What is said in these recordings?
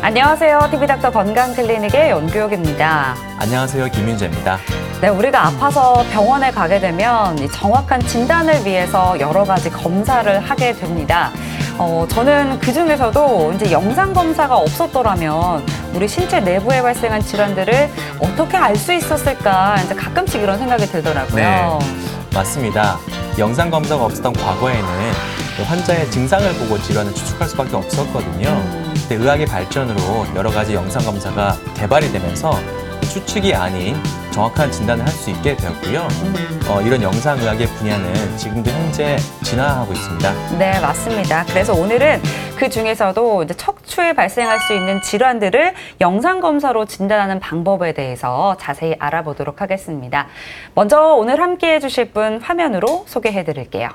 안녕하세요. TV닥터 건강클리닉의 연규혁입니다. 안녕하세요. 김윤재입니다. 네, 우리가 아파서 병원에 가게 되면 이 정확한 진단을 위해서 여러 가지 검사를 하게 됩니다. 저는 그 중에서도 이제 영상 검사가 없었더라면 우리 신체 내부에 발생한 질환들을 어떻게 알 수 있었을까 이제 가끔씩 이런 생각이 들더라고요. 네, 맞습니다. 영상 검사가 없었던 과거에는 환자의 증상을 보고 질환을 추측할 수밖에 없었거든요. 근데 의학의 발전으로 여러 가지 영상 검사가 개발이 되면서 추측이 아닌 정확한 진단을 할 수 있게 되었고요. 이런 영상의학의 분야는 지금도 현재 진화하고 있습니다. 네, 맞습니다. 그래서 오늘은 그 중에서도 이제 척추에 발생할 수 있는 질환들을 영상 검사로 진단하는 방법에 대해서 자세히 알아보도록 하겠습니다. 먼저 오늘 함께 해주실 분 화면으로 소개해 드릴게요.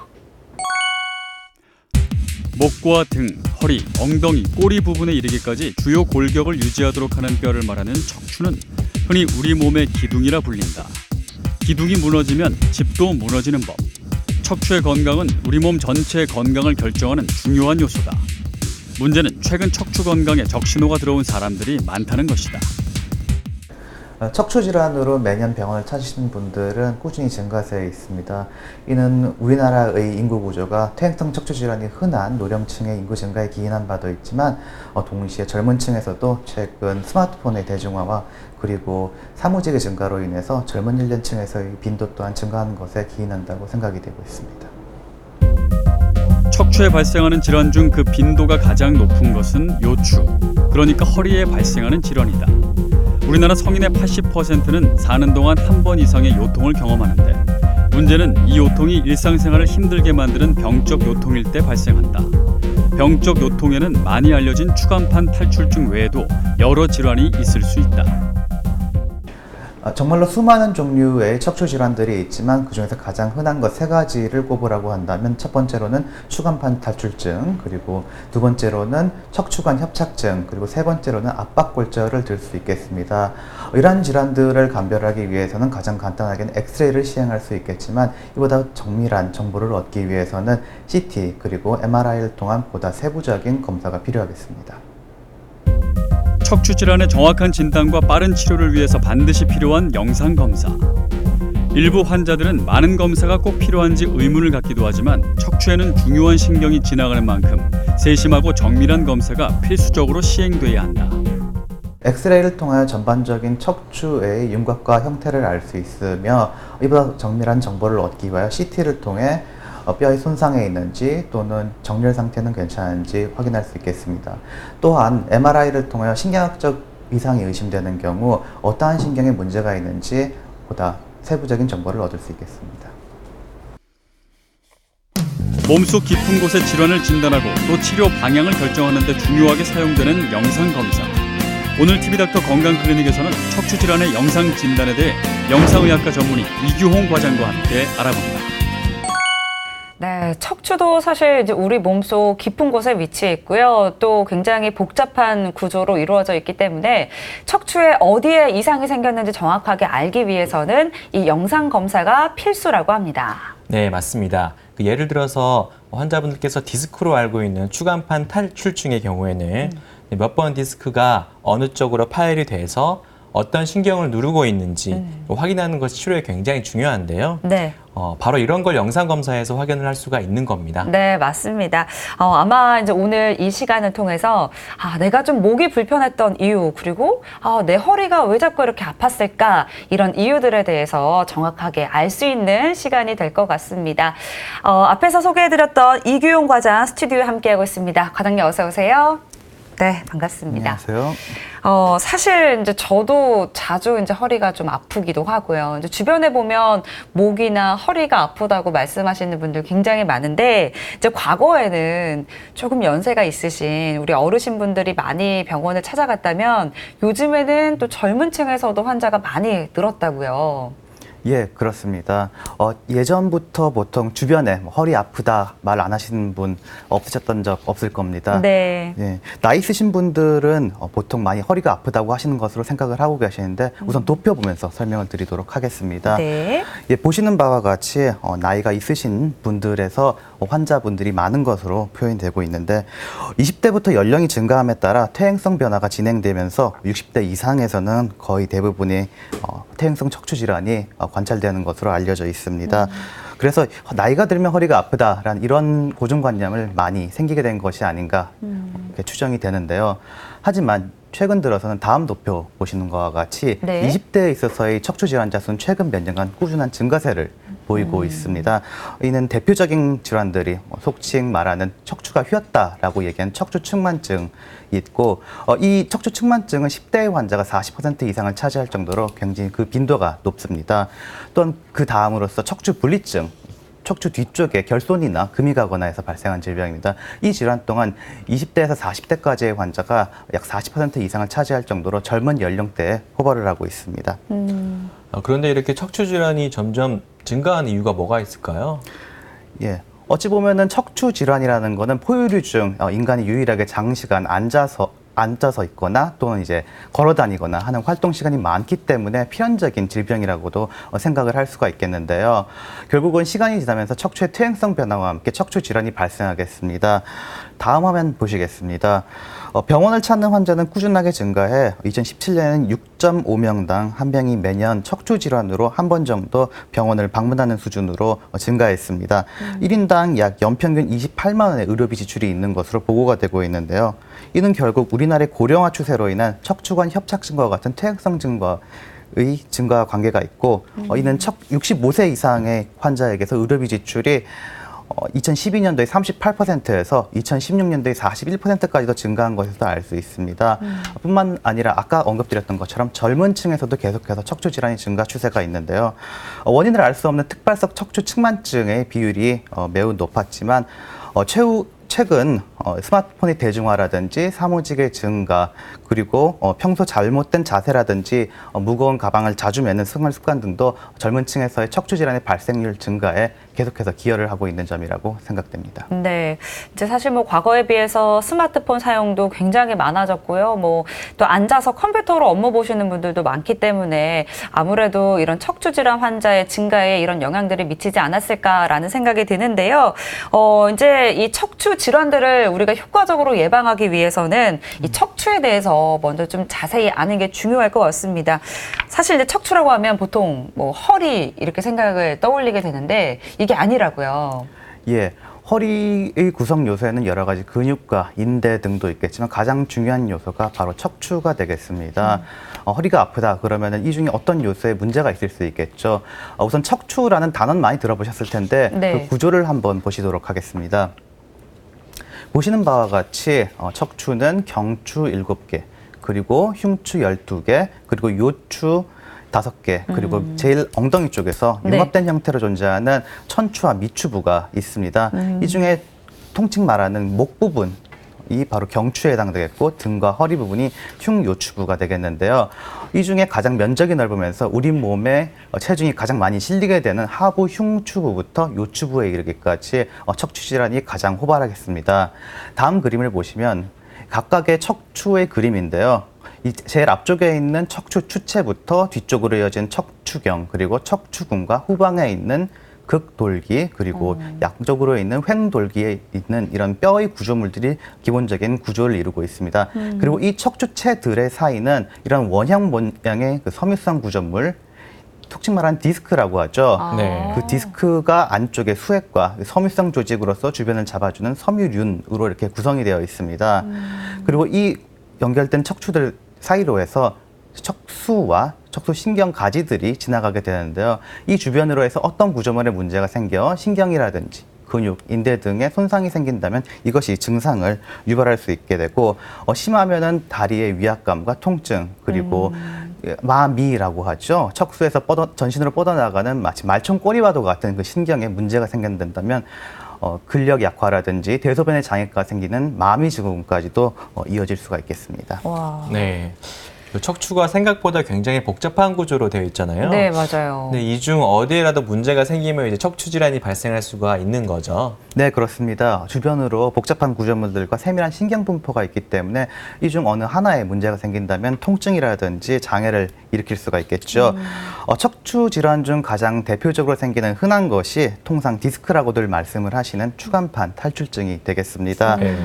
목과 등, 허리, 엉덩이, 꼬리 부분에 이르기까지 주요 골격을 유지하도록 하는 뼈를 말하는 척추는 흔히 우리 몸의 기둥이라 불린다. 기둥이 무너지면 집도 무너지는 법. 척추의 건강은 우리 몸 전체의 건강을 결정하는 중요한 요소다. 문제는 최근 척추 건강에 적신호가 들어온 사람들이 많다는 것이다. 척추 질환으로 매년 병원을 찾으시는 분들은 꾸준히 증가세에 있습니다. 이는 우리나라의 인구 구조가 퇴행성 척추 질환이 흔한 노령층의 인구 증가에 기인한 바도 있지만 동시에 젊은 층에서도 최근 스마트폰의 대중화와 그리고 사무직의 증가로 인해서 젊은 연령층에서의 빈도 또한 증가하는 것에 기인한다고 생각이 되고 있습니다. 척추에 발생하는 질환 중 그 빈도가 가장 높은 것은 요추, 그러니까 허리에 발생하는 질환이다. 우리나라 성인의 80%는 사는 동안 한 번 이상의 요통을 경험하는데 문제는 이 요통이 일상생활을 힘들게 만드는 병적 요통일 때 발생한다. 병적 요통에는 많이 알려진 추간판 탈출증 외에도 여러 질환이 있을 수 있다. 정말로 수많은 종류의 척추 질환들이 있지만 그중에서 가장 흔한 것 세 가지를 꼽으라고 한다면 첫 번째로는 추간판 탈출증, 그리고 두 번째로는 척추관 협착증, 그리고 세 번째로는 압박골절을 들 수 있겠습니다. 이러한 질환들을 감별하기 위해서는 가장 간단하게는 엑스레이를 시행할 수 있겠지만 이보다 정밀한 정보를 얻기 위해서는 CT 그리고 MRI를 통한 보다 세부적인 검사가 필요하겠습니다. 척추 질환의 정확한 진단과 빠른 치료를 위해서 반드시 필요한 영상 검사. 일부 환자들은 많은 검사가 꼭 필요한지 의문을 갖기도 하지만 척추에는 중요한 신경이 지나가는 만큼 세심하고 정밀한 검사가 필수적으로 시행돼야 한다. 엑스레이를 통하여 전반적인 척추의 윤곽과 형태를 알 수 있으며 이보다 정밀한 정보를 얻기 위하여 CT를 통해 뼈의 손상에 있는지 또는 정렬 상태는 괜찮은지 확인할 수 있겠습니다. 또한 MRI를 통하여 신경학적 이상이 의심되는 경우 어떠한 신경에 문제가 있는지 보다 세부적인 정보를 얻을 수 있겠습니다. 몸속 깊은 곳의 질환을 진단하고 또 치료 방향을 결정하는 데 중요하게 사용되는 영상 검사. 오늘 TV닥터 건강클리닉에서는 척추 질환의 영상 진단에 대해 영상의학과 전문의 이규홍 과장과 함께 알아봅니다. 네, 척추도 사실 이제 우리 몸속 깊은 곳에 위치해 있고요. 또 굉장히 복잡한 구조로 이루어져 있기 때문에 척추에 어디에 이상이 생겼는지 정확하게 알기 위해서는 이 영상 검사가 필수라고 합니다. 네, 맞습니다. 예를 들어서 환자분들께서 디스크로 알고 있는 추간판 탈출증의 경우에는 몇 번 디스크가 어느 쪽으로 파열이 돼서 어떤 신경을 누르고 있는지 확인하는 것이 치료에 굉장히 중요한데요. 네. 바로 이런 걸 영상 검사에서 확인을 할 수가 있는 겁니다. 네, 맞습니다. 아마 이제 오늘 이 시간을 통해서 내가 좀 목이 불편했던 이유, 그리고 내 허리가 왜 자꾸 이렇게 아팠을까, 이런 이유들에 대해서 정확하게 알 수 있는 시간이 될 것 같습니다. 앞에서 소개해드렸던 이규용 과장 스튜디오에 함께하고 있습니다. 과장님 어서 오세요. 네, 반갑습니다. 안녕하세요. 사실 이제 저도 자주 이제 허리가 좀 아프기도 하고요. 이제 주변에 보면 목이나 허리가 아프다고 말씀하시는 분들 굉장히 많은데, 이제 과거에는 조금 연세가 있으신 우리 어르신분들이 많이 병원을 찾아갔다면 요즘에는 또 젊은 층에서도 환자가 많이 늘었다고요. 예, 그렇습니다. 예전부터 보통 주변에 뭐 허리 아프다 말 안 하시는 분 없으셨던 적 없을 겁니다. 네. 예, 나이 있으신 분들은 보통 많이 허리가 아프다고 하시는 것으로 생각을 하고 계시는데 우선 높여보면서 설명을 드리도록 하겠습니다. 네. 예, 보시는 바와 같이 나이가 있으신 분들에서 환자분들이 많은 것으로 표현되고 있는데 20대부터 연령이 증가함에 따라 퇴행성 변화가 진행되면서 60대 이상에서는 거의 대부분이 퇴행성 척추 질환이 관찰되는 것으로 알려져 있습니다. 그래서 나이가 들면 허리가 아프다라는 이런 고정관념을 많이 생기게 된 것이 아닌가 이렇게 추정이 되는데요. 하지만 최근 들어서는 다음 도표 보시는 것과 같이 네. 20대에 있어서의 척추 질환자 수는 최근 몇 년간 꾸준한 증가세를 보이고 있습니다. 이는 대표적인 질환들이 속칭 말하는 척추가 휘었다라고 얘기하는 척추 측만증이 있고 이 척추 측만증은 10대 환자가 40% 이상을 차지할 정도로 굉장히 그 빈도가 높습니다. 또한 그 다음으로서 척추 분리증, 척추 뒤쪽에 결손이나 금이 가거나 해서 발생한 질병입니다. 이 질환 또한 20대에서 40대까지의 환자가 약 40% 이상을 차지할 정도로 젊은 연령대에 호발을 하고 있습니다. 그런데 이렇게 척추 질환이 점점 증가하는 이유가 뭐가 있을까요? 예. 어찌 보면은 척추 질환이라는 거는 포유류 중 인간이 유일하게 장시간 앉아서 있거나 또는 이제 걸어 다니거나 하는 활동 시간이 많기 때문에 필연적인 질병이라고도 생각을 할 수가 있겠는데요. 결국은 시간이 지나면서 척추의 퇴행성 변화와 함께 척추 질환이 발생하겠습니다. 다음 화면 보시겠습니다. 병원을 찾는 환자는 꾸준하게 증가해 2017년에는 6.5명당 한 명이 매년 척추 질환으로 한 번 정도 병원을 방문하는 수준으로 증가했습니다. 1인당 약 연평균 28만 원의 의료비 지출이 있는 것으로 보고가 되고 있는데요. 이는 결국 우리나라의 고령화 추세로 인한 척추관 협착증과 같은 퇴행성 증가의 증가와 관계가 있고 이는 65세 이상의 환자에게서 의료비 지출이 2012년도에 38%에서 2016년도에 41%까지도 증가한 것에서 알 수 있습니다. 뿐만 아니라 아까 언급드렸던 것처럼 젊은 층에서도 계속해서 척추 질환이 증가 추세가 있는데요. 원인을 알 수 없는 특발성 척추 측만증의 비율이 매우 높았지만 최근 스마트폰의 대중화라든지 사무직의 증가 그리고 평소 잘못된 자세라든지 무거운 가방을 자주 메는 생활 습관 등도 젊은 층에서의 척추 질환의 발생률 증가에 계속해서 기여를 하고 있는 점이라고 생각됩니다. 네. 이제 사실 뭐 과거에 비해서 스마트폰 사용도 굉장히 많아졌고요. 뭐 또 앉아서 컴퓨터로 업무 보시는 분들도 많기 때문에 아무래도 이런 척추 질환 환자의 증가에 이런 영향들이 미치지 않았을까라는 생각이 드는데요. 이제 이 척추 질환들을 우리가 효과적으로 예방하기 위해서는 이 척추에 대해서 먼저 좀 자세히 아는 게 중요할 것 같습니다. 사실 이제 척추라고 하면 보통 뭐 허리 이렇게 생각을 떠올리게 되는데 이게 아니라고요. 예. 허리의 구성 요소에는 여러 가지 근육과 인대 등도 있겠지만 가장 중요한 요소가 바로 척추가 되겠습니다. 허리가 아프다 그러면 이 중에 어떤 요소에 문제가 있을 수 있겠죠. 우선 척추라는 단어는 많이 들어보셨을 텐데 네. 그 구조를 한번 보시도록 하겠습니다. 보시는 바와 같이 척추는 경추 7개, 그리고 흉추 12개, 그리고 요추 5개, 그리고 제일 엉덩이 쪽에서 네. 융합된 형태로 존재하는 천추와 미추부가 있습니다. 이 중에 통칭 말하는 목 부분이 바로 경추에 해당되겠고 등과 허리 부분이 흉요추부가 되겠는데요. 이 중에 가장 면적이 넓으면서 우리 몸에 체중이 가장 많이 실리게 되는 하부 흉추부부터 요추부에 이르기까지 척추 질환이 가장 호발하겠습니다. 다음 그림을 보시면 각각의 척추의 그림인데요. 이 제일 앞쪽에 있는 척추 추체부터 뒤쪽으로 이어진 척추경, 그리고 척추근과 후방에 있는 극돌기, 그리고 양쪽으로 있는 횡돌기에 있는 이런 뼈의 구조물들이 기본적인 구조를 이루고 있습니다. 그리고 이 척추체들의 사이는 이런 원형 모양의 그 섬유성 구조물, 통칭 말하는 디스크라고 하죠. 네. 그 디스크가 안쪽에 수액과 섬유성 조직으로서 주변을 잡아주는 섬유륜으로 이렇게 구성이 되어 있습니다. 그리고 이 연결된 척추들 사이로 해서 척수와 척수 신경 가지들이 지나가게 되는데요. 이 주변으로 해서 어떤 구조물에 문제가 생겨 신경이라든지 근육, 인대 등에 손상이 생긴다면 이것이 증상을 유발할 수 있게 되고 심하면은 다리의 위압감과 통증 그리고 마미라고 하죠. 척수에서 전신으로 뻗어나가는 마치 말총꼬리와도 같은 그 신경에 문제가 생긴다면 근력 약화라든지 대소변의 장애가 생기는 마미 증후군까지도 이어질 수가 있겠습니다. 와. 네. 그 척추가 생각보다 굉장히 복잡한 구조로 되어 있잖아요. 네, 맞아요. 근데 이 중 어디에라도 문제가 생기면 이제 척추 질환이 발생할 수가 있는 거죠. 네, 그렇습니다. 주변으로 복잡한 구조물들과 세밀한 신경 분포가 있기 때문에 이 중 어느 하나에 문제가 생긴다면 통증이라든지 장애를 일으킬 수가 있겠죠. 척추 질환 중 가장 대표적으로 생기는 흔한 것이 통상 디스크라고들 말씀을 하시는 추간판 탈출증이 되겠습니다. 네.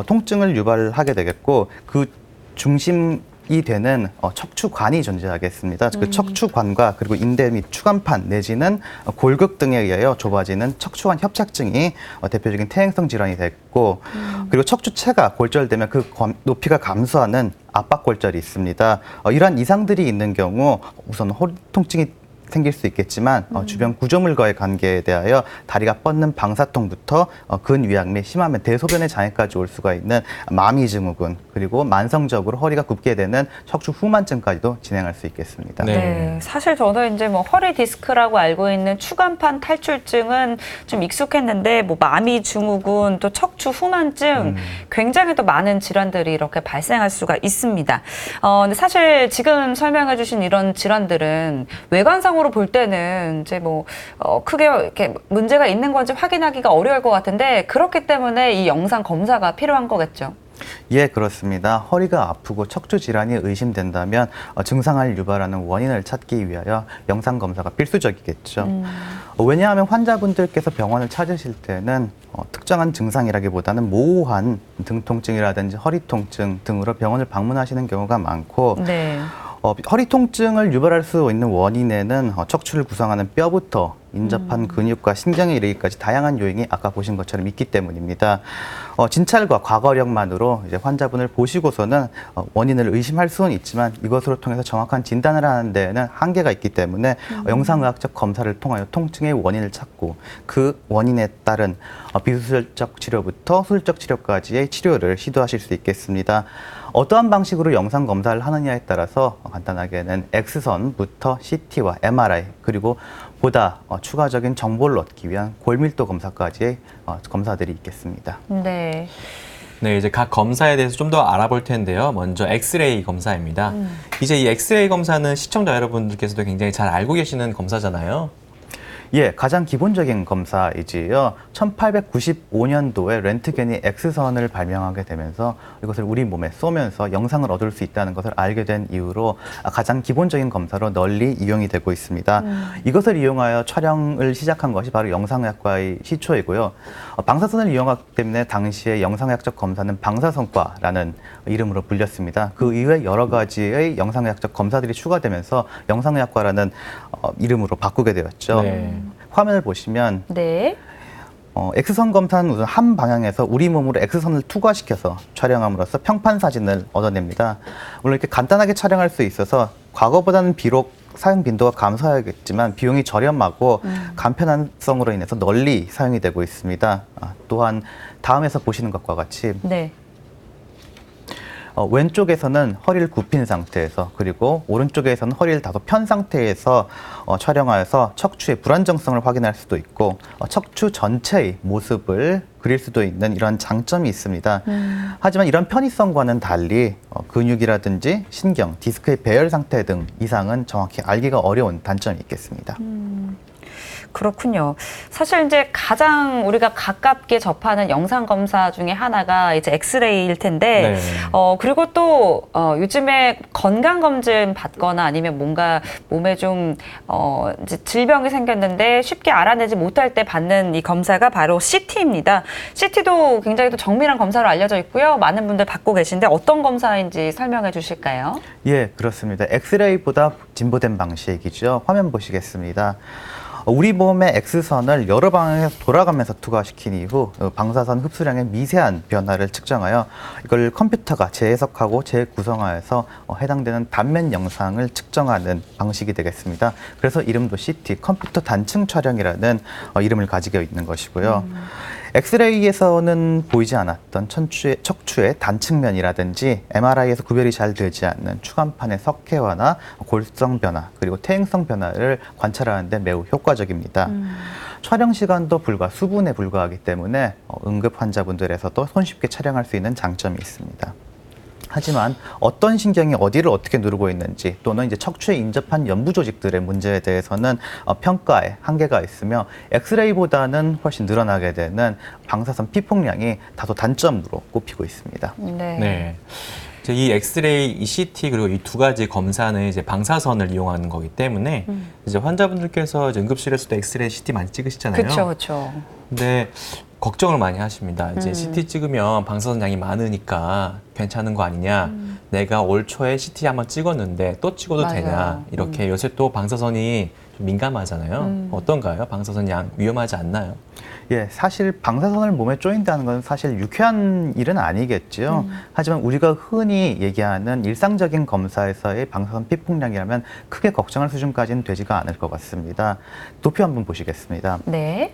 통증을 유발하게 되겠고 그 중심이 되는 척추관이 존재하겠습니다. 그 척추관과 그리고 인대 및 추간판 내지는 골격 등에 의하여 좁아지는 척추관 협착증이 대표적인 퇴행성 질환이 됐고 그리고 척추체가 골절되면 그 높이가 감소하는 압박골절이 있습니다. 이러한 이상들이 있는 경우 우선 허리 통증이 생길 수 있겠지만 주변 구조물과의 관계에 대하여 다리가 뻗는 방사통부터 근위약 및 심하면 대소변의 장애까지 올 수가 있는 마미증후군 그리고 만성적으로 허리가 굽게 되는 척추 후만증까지도 진행할 수 있겠습니다. 네. 네, 사실 저는 이제 뭐 허리 디스크라고 알고 있는 추간판 탈출증은 좀 익숙했는데 뭐 마미 증후군 또 척추 후만증 굉장히 또 많은 질환들이 이렇게 발생할 수가 있습니다. 근데 사실 지금 설명해주신 이런 질환들은 외관상으로 볼 때는 이제 뭐 크게 이렇게 문제가 있는 건지 확인하기가 어려울 것 같은데 그렇기 때문에 이 영상 검사가 필요한 거겠죠. 예, 그렇습니다. 허리가 아프고 척추 질환이 의심된다면 증상을 유발하는 원인을 찾기 위하여 영상 검사가 필수적이겠죠. 왜냐하면 환자분들께서 병원을 찾으실 때는 특정한 증상이라기보다는 모호한 등 통증이라든지 허리 통증 등으로 병원을 방문하시는 경우가 많고 네. 허리 통증을 유발할 수 있는 원인에는 척추를 구성하는 뼈부터 인접한 근육과 신경에 이르기까지 다양한 요인이 아까 보신 것처럼 있기 때문입니다. 진찰과 과거력만으로 이제 환자분을 보시고서는 원인을 의심할 수는 있지만 이것으로 통해서 정확한 진단을 하는 데에는 한계가 있기 때문에 영상의학적 검사를 통하여 통증의 원인을 찾고 그 원인에 따른 비수술적 치료부터 수술적 치료까지의 치료를 시도하실 수 있겠습니다. 어떠한 방식으로 영상 검사를 하느냐에 따라서 간단하게는 X선부터 CT와 MRI 그리고 보다 추가적인 정보를 얻기 위한 골밀도 검사까지의 검사들이 있겠습니다. 네. 네, 이제 각 검사에 대해서 좀 더 알아볼 텐데요. 먼저 엑스레이 검사입니다. 이제 이 엑스레이 검사는 시청자 여러분들께서도 굉장히 잘 알고 계시는 검사잖아요. 예, 가장 기본적인 검사이지요. 1895년도에 렌트겐이 X선을 발명하게 되면서 이것을 우리 몸에 쏘면서 영상을 얻을 수 있다는 것을 알게 된 이후로 가장 기본적인 검사로 널리 이용이 되고 있습니다. 이것을 이용하여 촬영을 시작한 것이 바로 영상의학과의 시초이고요. 방사선을 이용하기 때문에 당시에 영상의학적 검사는 방사선과라는 이름으로 불렸습니다. 그 이후에 여러 가지의 영상의학적 검사들이 추가되면서 영상의학과라는 이름으로 바꾸게 되었죠. 네. 화면을 보시면 네. X선 검사는 우선 한 방향에서 우리 몸으로 X선을 투과시켜서 촬영함으로써 평판 사진을 얻어냅니다. 물론 이렇게 간단하게 촬영할 수 있어서 과거보다는 비록 사용 빈도가 감소하겠지만 비용이 저렴하고 간편성으로 인해서 널리 사용이 되고 있습니다. 또한 다음에서 보시는 것과 같이 네. 왼쪽에서는 허리를 굽힌 상태에서 그리고 오른쪽에서는 허리를 다소 편 상태에서 촬영하여서 척추의 불안정성을 확인할 수도 있고 척추 전체의 모습을 그릴 수도 있는 이런 장점이 있습니다. 하지만 이런 편의성과는 달리 근육이라든지 신경, 디스크의 배열 상태 등 이상은 정확히 알기가 어려운 단점이 있겠습니다. 그렇군요. 사실 이제 가장 우리가 가깝게 접하는 영상 검사 중에 하나가 이제 엑스레이일 텐데, 네. 그리고 또 요즘에 건강 검진 받거나 아니면 뭔가 몸에 좀 이제 질병이 생겼는데 쉽게 알아내지 못할 때 받는 이 검사가 바로 CT입니다. CT도 굉장히 또 정밀한 검사로 알려져 있고요. 많은 분들 받고 계신데 어떤 검사인지 설명해 주실까요? 예, 그렇습니다. 엑스레이보다 진보된 방식이죠. 화면 보시겠습니다. 우리 몸의 X선을 여러 방향에서 돌아가면서 투과시킨 이후 방사선 흡수량의 미세한 변화를 측정하여 이걸 컴퓨터가 재해석하고 재구성하여서 해당되는 단면 영상을 측정하는 방식이 되겠습니다. 그래서 이름도 CT, 컴퓨터 단층 촬영이라는 이름을 가지고 있는 것이고요. 엑스레이에서는 보이지 않았던 척추의 단측면이라든지 MRI에서 구별이 잘 되지 않는 추간판의 석회화나 골성 변화 그리고 퇴행성 변화를 관찰하는 데 매우 효과적입니다. 촬영 시간도 불과 수분에 불과하기 때문에 응급 환자분들에서도 손쉽게 촬영할 수 있는 장점이 있습니다. 하지만 어떤 신경이 어디를 어떻게 누르고 있는지 또는 이제 척추에 인접한 연부 조직들의 문제에 대해서는 평가에 한계가 있으며 엑스레이보다는 훨씬 늘어나게 되는 방사선 피폭량이 다소 단점으로 꼽히고 있습니다. 네. 이제 이 엑스레이, 이 CT 그리고 이 두 가지 검사는 이제 방사선을 이용하는 거기 때문에 이제 환자분들께서 이제 응급실에서도 엑스레이, CT 많이 찍으시잖아요. 그렇죠, 그렇죠. 근데 걱정을 많이 하십니다. 이제 CT 찍으면 방사선 양이 많으니까 괜찮은 거 아니냐. 내가 올 초에 CT 한번 찍었는데 또 찍어도 맞아요. 되냐. 이렇게 요새 또 방사선이 좀 민감하잖아요. 어떤가요? 방사선 양 위험하지 않나요? 예, 사실 방사선을 몸에 쪼인다는 건 사실 유쾌한 일은 아니겠죠. 하지만 우리가 흔히 얘기하는 일상적인 검사에서의 방사선 피폭량이라면 크게 걱정할 수준까지는 되지가 않을 것 같습니다. 도표 한번 보시겠습니다. 네.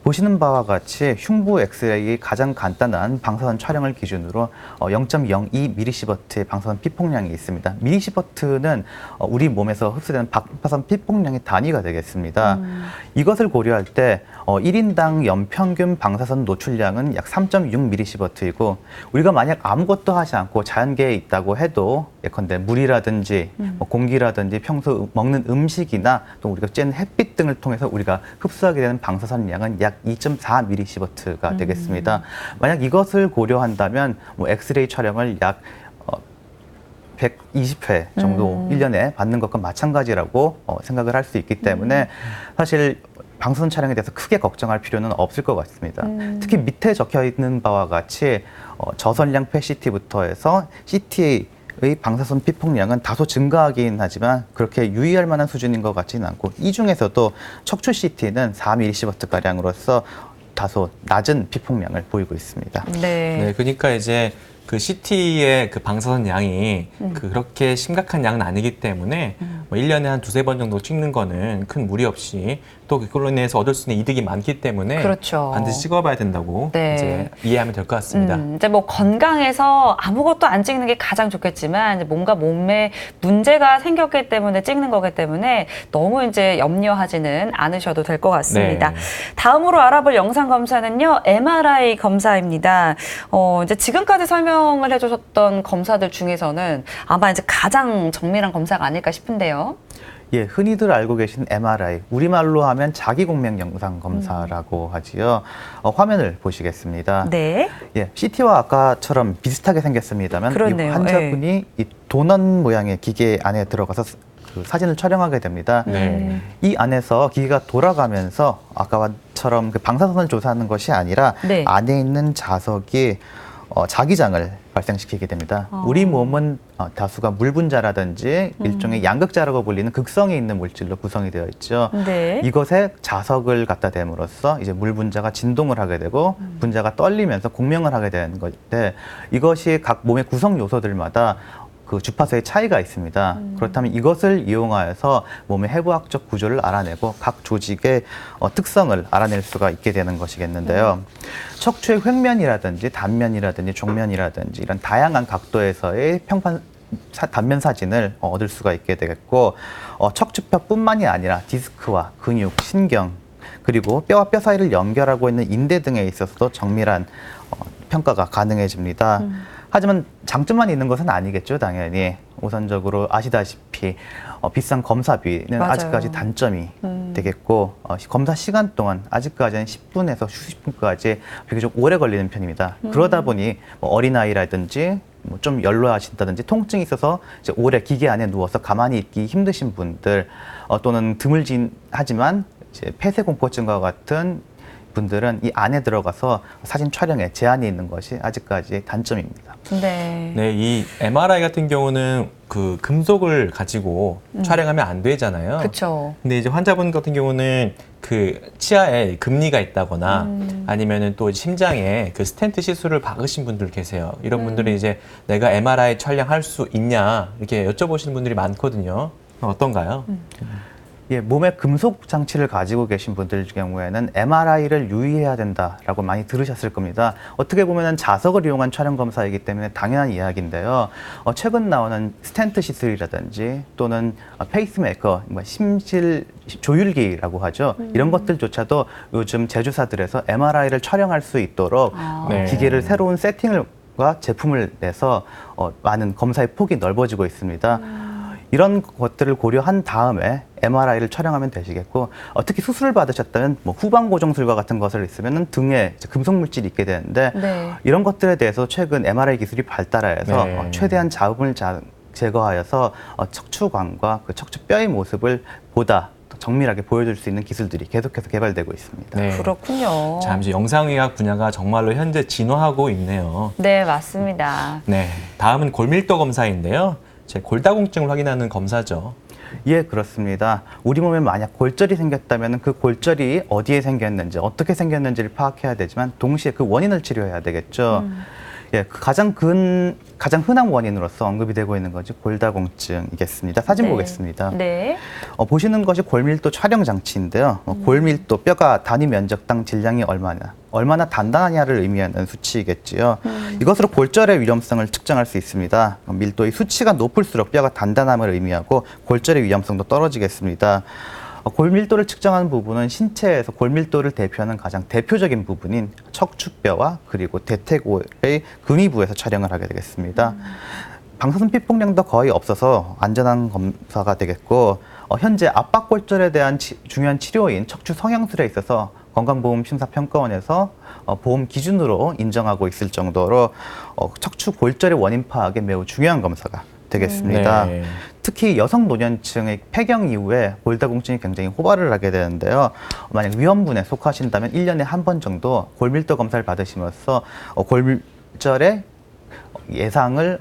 보시는 바와 같이 흉부 엑스레이의 가장 간단한 방사선 촬영을 기준으로 0.02 미리시버트의 방사선 피폭량이 있습니다. 미리시버트는 우리 몸에서 흡수되는 방사선 피폭량의 단위가 되겠습니다. 이것을 고려할 때 1인당 연평균 방사선 노출량은 약 3.6 미리시버트이고 우리가 만약 아무것도 하지 않고 자연계에 있다고 해도 예컨대 물이라든지 공기라든지 평소 먹는 음식이나 또 우리가 쬐는 햇빛 등을 통해서 우리가 흡수하게 되는 방사선 양은 약 2.4 미리시버트가 되겠습니다. 만약 이것을 고려한다면 엑스레이 촬영을 약 120회 정도 1년에 받는 것과 마찬가지라고 생각을 할 수 있기 때문에 사실 방사선 촬영에 대해서 크게 걱정할 필요는 없을 것 같습니다. 특히 밑에 적혀 있는 바와 같이 저선량 PET-CT부터 해서 CT의 방사선 피폭량은 다소 증가하긴 하지만 그렇게 유의할 만한 수준인 것 같지는 않고 이 중에서도 척추 CT는 4mS가량으로서 다소 낮은 피폭량을 보이고 있습니다. 네, 그러니까 이제 그 CT의 그 방사선 양이 그렇게 심각한 양은 아니기 때문에 뭐 1년에 한 두세 번 정도 찍는 거는 큰 무리 없이 또 그걸로 인해서 얻을 수 있는 이득이 많기 때문에 그렇죠. 반드시 찍어봐야 된다고 네. 이제 이해하면 될 것 같습니다. 이제 뭐 건강해서 아무것도 안 찍는 게 가장 좋겠지만 이제 뭔가 몸에 문제가 생겼기 때문에 찍는 거기 때문에 너무 이제 염려하지는 않으셔도 될 것 같습니다. 네. 다음으로 알아볼 영상 검사는요, MRI 검사입니다. 이제 지금까지 설명을 해주셨던 검사들 중에서는 아마 이제 가장 정밀한 검사가 아닐까 싶은데요. 예, 흔히들 알고 계신 MRI, 우리말로 하면 자기공명 영상 검사라고 하지요. 화면을 보시겠습니다. 네. 예, CT와 아까처럼 비슷하게 생겼습니다만 이 그렇네요. 환자분이 이 도넛 모양의 기계 안에 들어가서 그 사진을 촬영하게 됩니다. 네. 이 안에서 기계가 돌아가면서 아까처럼 그 방사선을 조사하는 것이 아니라 네. 안에 있는 자석이 자기장을 발생시키게 됩니다. 우리 몸은 다수가 물분자라든지 일종의 양극자라고 불리는 극성이 있는 물질로 구성이 되어 있죠. 네. 이것에 자석을 갖다 댐으로써 이제 물분자가 진동을 하게 되고 분자가 떨리면서 공명을 하게 되는 건데 이것이 각 몸의 구성 요소들마다 그 주파수의 차이가 있습니다. 그렇다면 이것을 이용하여서 몸의 해부학적 구조를 알아내고 각 조직의 특성을 알아낼 수가 있게 되는 것이겠는데요. 척추의 횡면이라든지 단면이라든지 종면이라든지 이런 다양한 각도에서의 단면 사진을 얻을 수가 있게 되겠고 척추뼈뿐만이 아니라 디스크와 근육, 신경 그리고 뼈와 뼈 사이를 연결하고 있는 인대 등에 있어서도 정밀한 평가가 가능해집니다. 하지만 장점만 있는 것은 아니겠죠, 당연히. 우선적으로 아시다시피 비싼 검사비는 맞아요. 아직까지 단점이 되겠고 검사 시간 동안 아직까지는 10분에서 수십 분까지 비교적 오래 걸리는 편입니다. 그러다 보니 뭐 어린아이라든지 뭐 좀 연로하신다든지 통증이 있어서 이제 오래 기계 안에 누워서 가만히 있기 힘드신 분들 또는 드물진 하지만 이제 폐쇄공포증과 같은 분들은 이 안에 들어가서 사진 촬영에 제한이 있는 것이 아직까지 단점입니다. 네. 네, 이 MRI 같은 경우는 그 금속을 가지고 촬영하면 안 되잖아요. 그렇죠. 근데 이제 환자분 같은 경우는 그 치아에 금니가 있다거나 아니면은 또 심장에 그 스텐트 시술을 박으신 분들 계세요. 이런 분들은 이제 내가 MRI 촬영할 수 있냐 이렇게 여쭤보시는 분들이 많거든요. 어떤가요? 예, 몸에 금속 장치를 가지고 계신 분들 경우에는 MRI를 유의해야 된다라고 많이 들으셨을 겁니다. 어떻게 보면 자석을 이용한 촬영 검사이기 때문에 당연한 이야기인데요. 최근 나오는 스텐트 시술이라든지 또는 페이스메이커, 심실 조율기라고 하죠. 이런 것들조차도 요즘 제조사들에서 MRI를 촬영할 수 있도록 네. 기계를 새로운 세팅을 제품을 내서 많은 검사의 폭이 넓어지고 있습니다. 이런 것들을 고려한 다음에 MRI를 촬영하면 되시겠고, 특히 수술을 받으셨다면 뭐 후방 고정술과 같은 것을 있으면 등에 이제 금속 물질이 있게 되는데 네. 이런 것들에 대해서 최근 MRI 기술이 발달하여서 네. 최대한 자음을 제거하여서 척추관과 그 척추뼈의 모습을 보다 더 정밀하게 보여줄 수 있는 기술들이 계속해서 개발되고 있습니다. 네. 그렇군요. 참 이제 영상의학 분야가 정말로 현재 진화하고 있네요. 네, 맞습니다. 네, 다음은 골밀도 검사인데요. 제 골다공증을 확인하는 검사죠. 예, 그렇습니다. 우리 몸에 만약 골절이 생겼다면 그 골절이 어디에 생겼는지, 어떻게 생겼는지를 파악해야 되지만 동시에 그 원인을 치료해야 되겠죠. 예, 그 가장 흔한 원인으로서 언급이 되고 있는 것이 골다공증이겠습니다. 사진 네. 보겠습니다. 네. 보시는 것이 골밀도 촬영 장치인데요. 골밀도, 뼈가 단위 면적당 질량이 얼마나 단단하냐를 의미하는 수치이겠지요. 이것으로 골절의 위험성을 측정할 수 있습니다. 밀도의 수치가 높을수록 뼈가 단단함을 의미하고 골절의 위험성도 떨어지겠습니다. 골밀도를 측정하는 부분은 신체에서 골밀도를 대표하는 가장 대표적인 부분인 척추뼈와 그리고 대퇴골의 근위부에서 촬영을 하게 되겠습니다. 방사선 피폭량도 거의 없어서 안전한 검사가 되겠고, 현재 압박골절에 대한 중요한 치료인 척추 성형술에 있어서 건강보험심사평가원에서 보험 기준으로 인정하고 있을 정도로 척추 골절의 원인 파악에 매우 중요한 검사가 되겠습니다. 네. 특히 여성 노년층의 폐경 이후에 골다공증이 굉장히 호발을 하게 되는데요. 만약 위험군에 속하신다면 1년에 한 번 정도 골밀도 검사를 받으시면서 골절의 예상을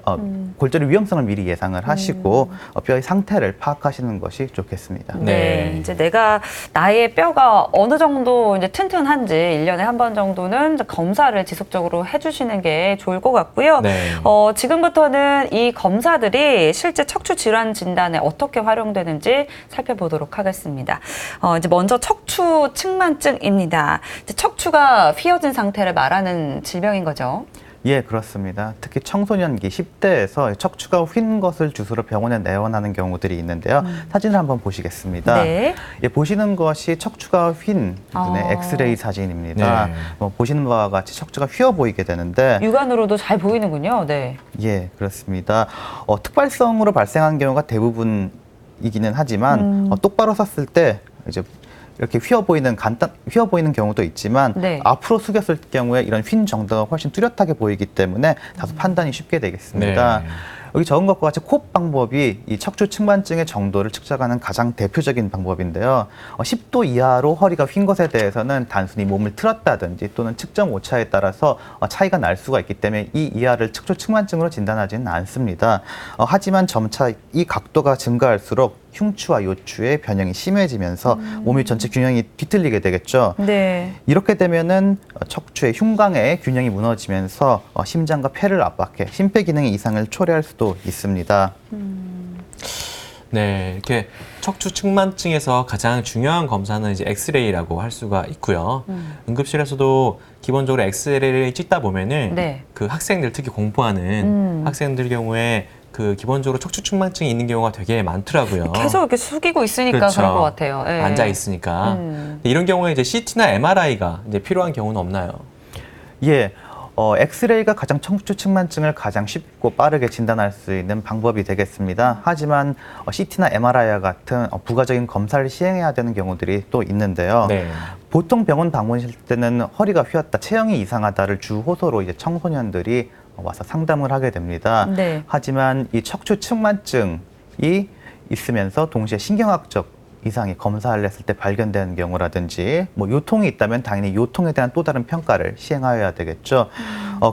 골절의 위험성을 미리 예상을 하시고 뼈의 상태를 파악하시는 것이 좋겠습니다. 네. 네. 이제 내가 나의 뼈가 어느 정도 이제 튼튼한지 1년에 한 번 정도는 검사를 지속적으로 해주시는 게 좋을 것 같고요. 네. 지금부터는 이 검사들이 실제 척추 질환 진단에 어떻게 활용되는지 살펴보도록 하겠습니다. 이제 먼저 척추 측만증입니다. 이제 척추가 휘어진 상태를 말하는 질병인 거죠. 예, 그렇습니다. 특히 청소년기 10대에서 척추가 휜 것을 주소로 병원에 내원하는 경우들이 있는데요. 사진을 한번 보시겠습니다. 네. 예, 보시는 것이 척추가 휜 분의 엑스레이 사진입니다. 네. 보시는 바와 같이 척추가 휘어 보이게 되는데, 육안으로도 잘 보이는군요. 네. 예, 그렇습니다. 특발성으로 발생한 경우가 대부분이기는 하지만 똑바로 섰을 때 이제 이렇게 휘어 보이는 경우도 있지만 네. 앞으로 숙였을 경우에 이런 휜 정도가 훨씬 뚜렷하게 보이기 때문에 다소 판단이 쉽게 되겠습니다. 네. 여기 적은 것과 같이 콧 방법이 이 척추 측만증의 정도를 측정하는 가장 대표적인 방법인데요. 10도 이하로 허리가 휜 것에 대해서는 단순히 몸을 틀었다든지 또는 측정 오차에 따라서 차이가 날 수가 있기 때문에 이 이하를 척추 측만증으로 진단하지는 않습니다. 하지만 점차 이 각도가 증가할수록 흉추와 요추의 변형이 심해지면서 몸의 전체 균형이 뒤틀리게 되겠죠. 네. 이렇게 되면은 척추의 흉곽의 균형이 무너지면서 심장과 폐를 압박해 심폐기능의 이상을 초래할 수도 있습니다. 네, 이렇게 척추 측만증에서 가장 중요한 검사는 이제 엑스레이라고 할 수가 있고요. 응급실에서도 기본적으로 엑스레이를 찍다 보면은 네. 그 학생들, 특히 공부하는 학생들 경우에 그 기본적으로 척추 측만증이 있는 경우가 되게 많더라고요. 계속 이렇게 숙이고 있으니까 그렇죠. 그런 것 같아요. 예. 앉아 있으니까. 근데 이런 경우에 이제 CT나 MRI가 이제 필요한 경우는 없나요? 예. 엑스레이가 가장 척추 측만증을 가장 쉽고 빠르게 진단할 수 있는 방법이 되겠습니다. 하지만 CT나 MRI와 같은 부가적인 검사를 시행해야 되는 경우들이 또 있는데요. 네. 보통 병원 방문하실 때는 허리가 휘었다, 체형이 이상하다를 주 호소로 이제 청소년들이 와서 상담을 하게 됩니다. 네. 하지만 이 척추 측만증이 있으면서 동시에 신경학적 이상이 검사를 했을 때 발견되는 경우라든지 뭐 요통이 있다면 당연히 요통에 대한 또 다른 평가를 시행하여야 되겠죠.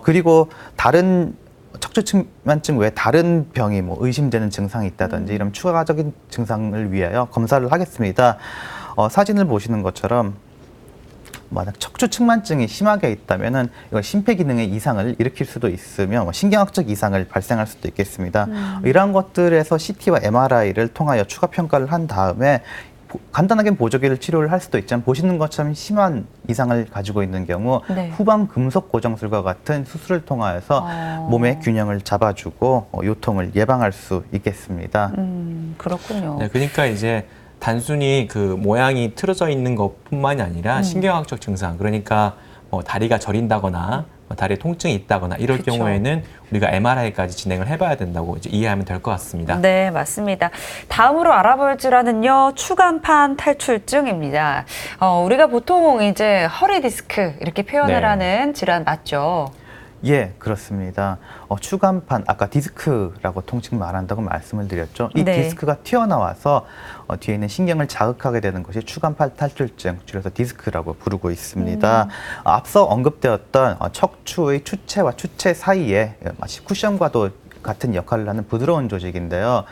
그리고 다른 척추 측만증 외에 다른 병이 뭐 의심되는 증상이 있다든지 이런 추가적인 증상을 위하여 검사를 하겠습니다. 사진을 보시는 것처럼 만약 척추 측만증이 심하게 있다면은 이건 심폐기능의 이상을 일으킬 수도 있으며 신경학적 이상을 발생할 수도 있겠습니다. 이러한 것들에서 CT와 MRI를 통하여 추가 평가를 한 다음에 간단하게 보조기를 치료를 할 수도 있지만 보시는 것처럼 심한 이상을 가지고 있는 경우 네. 후방 금속 고정술과 같은 수술을 통하여서 몸의 균형을 잡아주고 요통을 예방할 수 있겠습니다. 그렇군요. 네, 그러니까 이제 단순히 그 모양이 틀어져 있는 것뿐만이 아니라 신경학적 증상, 그러니까 뭐 다리가 저린다거나 다리에 통증이 있다거나 이럴 그쵸. 경우에는 우리가 MRI까지 진행을 해봐야 된다고 이제 이해하면 될 것 같습니다. 네, 맞습니다. 다음으로 알아볼 질환은요, 추간판 탈출증입니다. 우리가 보통 이제 허리 디스크 이렇게 표현을 네. 하는 질환 맞죠? 예, 그렇습니다. 추간판, 아까 디스크라고 통칭 말한다고 말씀을 드렸죠. 이 네. 디스크가 튀어나와서 뒤에 있는 신경을 자극하게 되는 것이 추간판 탈출증, 줄여서 디스크라고 부르고 있습니다. 앞서 언급되었던 척추의 추체와 추체 사이에 마치 쿠션과도 같은 역할을 하는 부드러운 조직인데요.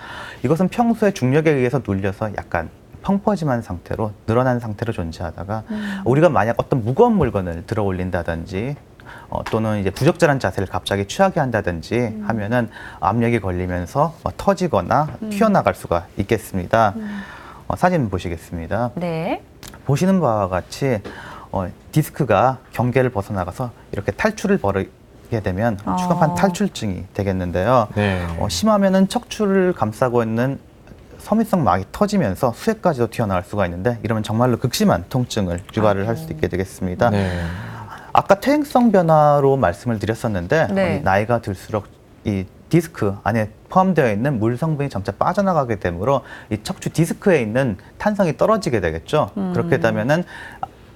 이것은 평소에 중력에 의해서 눌려서 약간 펑퍼짐한 상태로, 늘어난 상태로 존재하다가 우리가 만약 어떤 무거운 물건을 들어 올린다든지 또는 이제 부적절한 자세를 갑자기 취하게 한다든지 하면은 압력이 걸리면서 터지거나 튀어나갈 수가 있겠습니다. 사진 보시겠습니다. 네. 보시는 바와 같이 디스크가 경계를 벗어나가서 이렇게 탈출을 벌이게 되면 추간판 탈출증이 되겠는데요. 네. 심하면은 척추를 감싸고 있는 섬유성 막이 터지면서 수액까지도 튀어나올 수가 있는데 이러면 정말로 극심한 통증을 유발을 할 수 있게 되겠습니다. 네. 아까 퇴행성 변화로 말씀을 드렸었는데 네. 나이가 들수록 이 디스크 안에 포함되어 있는 물 성분이 점차 빠져나가게 되므로 이 척추 디스크에 있는 탄성이 떨어지게 되겠죠. 그렇게 되면은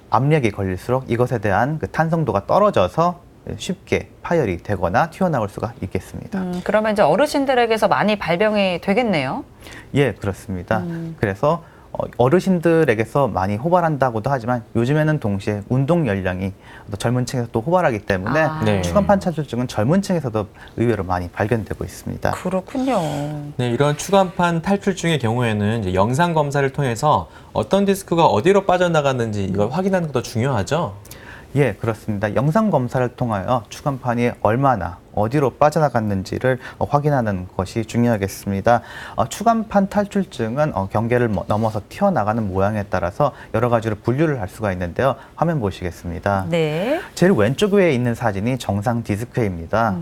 압력이 걸릴수록 이것에 대한 그 탄성도가 떨어져서 쉽게 파열이 되거나 튀어나올 수가 있겠습니다. 그러면 이제 어르신들에게서 많이 발병이 되겠네요. 예, 그렇습니다. 그래서 어르신들에게서 많이 호발한다고도 하지만 요즘에는 동시에 운동 연령이 또 젊은 층에서 또 호발하기 때문에 네. 추간판 탈출증은 젊은 층에서도 의외로 많이 발견되고 있습니다. 그렇군요. 네, 이런 추간판 탈출증의 경우에는 이제 영상 검사를 통해서 어떤 디스크가 어디로 빠져나갔는지 이걸 확인하는 것도 중요하죠. 예, 그렇습니다. 영상 검사를 통하여 추간판이 얼마나 어디로 빠져나갔는지를 확인하는 것이 중요하겠습니다. 추간판 탈출증은 경계를 넘어서 튀어나가는 모양에 따라서 여러 가지로 분류를 할 수가 있는데요. 화면 보시겠습니다. 네. 제일 왼쪽 위에 있는 사진이 정상 디스크입니다.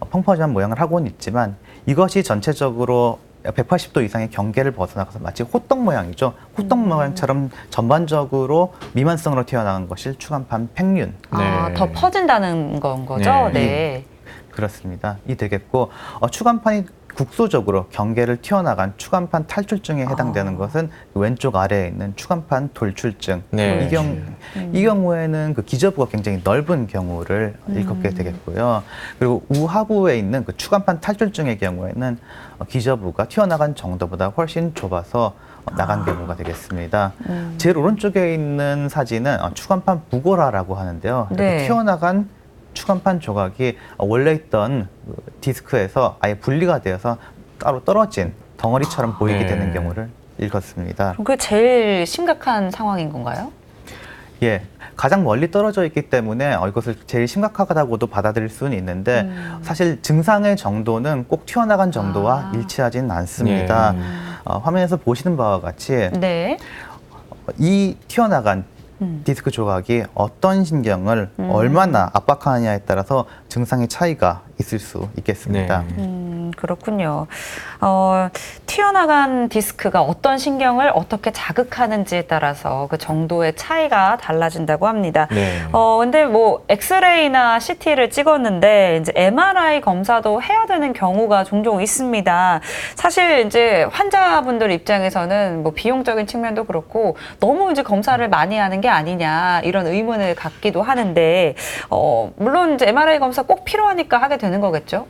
펑퍼짐한 모양을 하고는 있지만 이것이 전체적으로 180도 이상의 경계를 벗어나가서 마치 호떡 모양이죠. 호떡 모양처럼 전반적으로 미만성으로 튀어나간 것이 추간판 팽륜. 네. 더 퍼진다는 건 거죠? 네. 네. 그렇습니다. 이 되겠고 추간판이 국소적으로 경계를 튀어나간 추간판 탈출증에 해당되는 것은 왼쪽 아래에 있는 추간판 돌출증. 네. 이 경우에는 그 기저부가 굉장히 넓은 경우를 일컫게 되겠고요. 그리고 우하부에 있는 그 추간판 탈출증의 경우에는 기저부가 튀어나간 정도보다 훨씬 좁아서 나간 경우가 되겠습니다. 제일 오른쪽에 있는 사진은 추간판 부고라라고 하는데요. 이렇게 네. 튀어나간 추간판 조각이 원래 있던 디스크에서 아예 분리가 되어서 따로 떨어진 덩어리처럼 보이게 네. 되는 경우를 일컫습니다. 그럼 그게 제일 심각한 상황인 건가요? 예, 가장 멀리 떨어져 있기 때문에 이것을 제일 심각하다고도 받아들일 수는 있는데 사실 증상의 정도는 꼭 튀어나간 정도와 일치하지는 않습니다. 네. 화면에서 보시는 바와 같이 네. 이 튀어나간 디스크 조각이 어떤 신경을 얼마나 압박하느냐에 따라서 증상의 차이가 있을 수 있겠습니다. 그렇군요. 튀어나간 디스크가 어떤 신경을 어떻게 자극하는지에 따라서 그 정도의 차이가 달라진다고 합니다. 네. 근데 뭐 엑스레이나 CT를 찍었는데 이제 MRI 검사도 해야 되는 경우가 종종 있습니다. 사실 이제 환자분들 입장에서는 뭐 비용적인 측면도 그렇고 너무 이제 검사를 많이 하는 게 아니냐 이런 의문을 갖기도 하는데 물론 이제 MRI 검사 꼭 필요하니까 하게 되는 거겠죠?